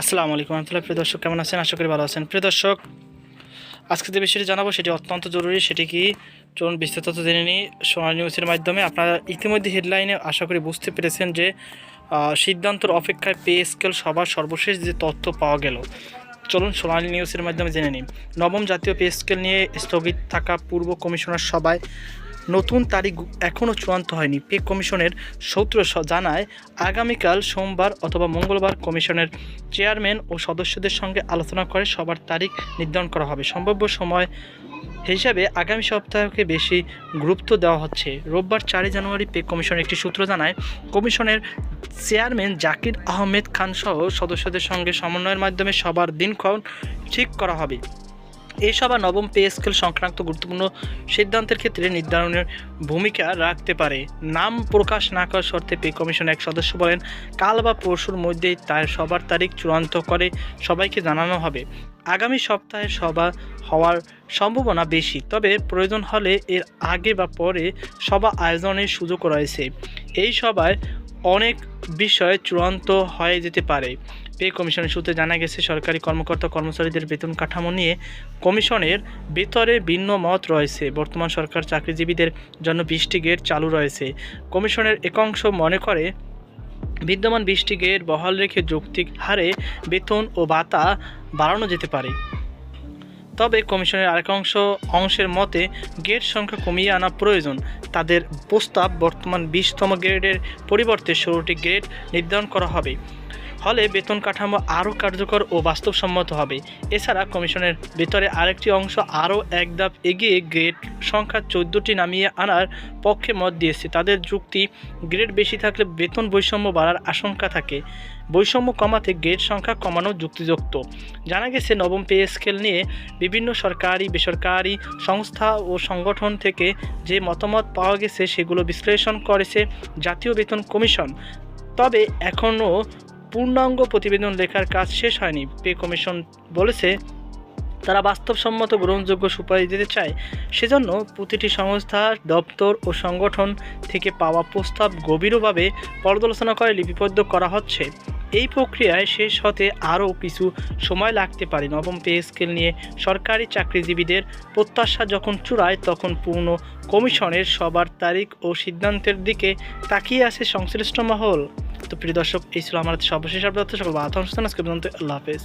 আসসালামু আলাইকুম রহমতুল্লাহ। প্রিয় দর্শক, কেমন আছেন? আশা করি ভালো আছেন। প্রিয় দর্শক, আজকে যে বিষয়টি জানাবো সেটি অত্যন্ত জরুরি। সেটি কি, চলুন বিস্তারিত জেনে নিই সোনালী নিউজের মাধ্যমে। আপনারা ইতিমধ্যে হেডলাইনে আশা করি বুঝতে পেরেছেন যে সিদ্ধান্তর অপেক্ষায় পে স্কেল সবার সর্বশেষ যে তথ্য পাওয়া গেল। চলুন সোনালী নিউজের মাধ্যমে জেনে নিই। নবম জাতীয় পে স্কেল নিয়ে স্থগিত থাকা পূর্ব কমিশনার সভায় নতুন তারিখ এখনও চূড়ান্ত হয়নি। পে কমিশনের সূত্র জানায়, আগামীকাল সোমবার অথবা মঙ্গলবার কমিশনের চেয়ারম্যান ও সদস্যদের সঙ্গে আলোচনা করে সবার তারিখ নির্ধারণ করা হবে। সম্ভাব্য সময় হিসাবে আগামী সপ্তাহকে বেশি গুরুত্ব দেওয়া হচ্ছে। রোববার 4 জানুয়ারি পে কমিশনের একটি সূত্র জানায়, কমিশনের চেয়ারম্যান জাকির আহমেদ খান সহ সদস্যদের সঙ্গে সমন্বয়ের মাধ্যমে সবার দিনক্ষণ ঠিক করা হবে। এই সভা নবম পে স্কেল সংক্রান্ত গুরুত্বপূর্ণ সিদ্ধান্তের ক্ষেত্রে নির্ধারণের ভূমিকা রাখতে পারে। নাম প্রকাশ না করার শর্তে পে কমিশনের এক সদস্য বলেন, কাল বা পরশুর মধ্যেই তার সবার তারিখ চূড়ান্ত করে সবাইকে জানানো হবে। আগামী সপ্তাহে সভা হওয়ার সম্ভাবনা বেশি, তবে প্রয়োজন হলে এর আগে বা পরে সভা আয়োজনের সুযোগ রয়েছে। এই সভায় অনেক বিষয় চূড়ান্ত হয়ে যেতে পারে। পে কমিশনের সূত্রে জানা গেছে, সরকারি কর্মকর্তা কর্মচারীদের বেতন কাঠামো নিয়ে কমিশনের ভেতরে ভিন্ন মত রয়েছে। বর্তমান সরকার চাকরিজীবীদের জন্য 20টি গ্রেড চালু রয়েছে। কমিশনের একাংশ মনে করে, বিদ্যমান 20টি গ্রেড বহাল রেখে যৌক্তিক হারে বেতন ও ভাতা বাড়ানো যেতে পারে। তবে কমিশনের অংশের মতে গ্রেড সংখ্যা কমিয়ে আনা প্রয়োজন। তাদের প্রস্তাব, বর্তমান 20তম গ্রেডের পরিবর্তে 16টি গ্রেড নির্ধারণ করা হবে। হলে বেতন কাঠামো আরও কার্যকর ও বাস্তবসম্মত হবে। এছাড়া কমিশনের ভেতরে আরেকটি অংশ আরও এক ধাপ এগিয়ে গ্রেড সংখ্যা 14টি নামিয়ে আনার পক্ষে মত দিয়েছে। তাদের যুক্তি, গ্রেড বেশি থাকলে বেতন বৈষম্য বাড়ার আশঙ্কা থাকে। বৈষম্য কমাতে গ্রেড সংখ্যা কমানো যুক্তিযুক্ত। জানা গেছে, নবম পে স্কেল নিয়ে বিভিন্ন সরকারি বেসরকারি সংস্থা ও সংগঠন থেকে যে মতামত পাওয়া গেছে সেগুলো বিশ্লেষণ করেছে জাতীয় বেতন কমিশন। তবে এখনও পূর্ণাঙ্গ প্রতিবেদন লেখার কাজ শেষ হয়নি। পে কমিশন বলেছে, তারা বাস্তবসম্মত গ্রহণযোগ্য সুপারিশ দিতে চায়। সেজন্য প্রতিটি সংস্থা, দপ্তর ও সংগঠন থেকে পাওয়া প্রস্তাব গভীরভাবে পর্যালোচনা করে লিপিবদ্ধ করা হচ্ছে। এই প্রক্রিয়ায় শেষ হতে আরও কিছু সময় লাগতে পারে। নবম পে স্কেল নিয়ে সরকারি চাকরিজীবীদের প্রত্যাশা যখন চূড়ায়, তখন পূর্ণ কমিশনের সবার তারিখ ও সিদ্ধান্তের দিকে তাকিয়ে আছে সংশ্লিষ্ট মহল। তো প্রিয় দর্শক, এই ছিল আমার সর্বশেষ আপডেট। সকল আল্লাহ হাফেজ।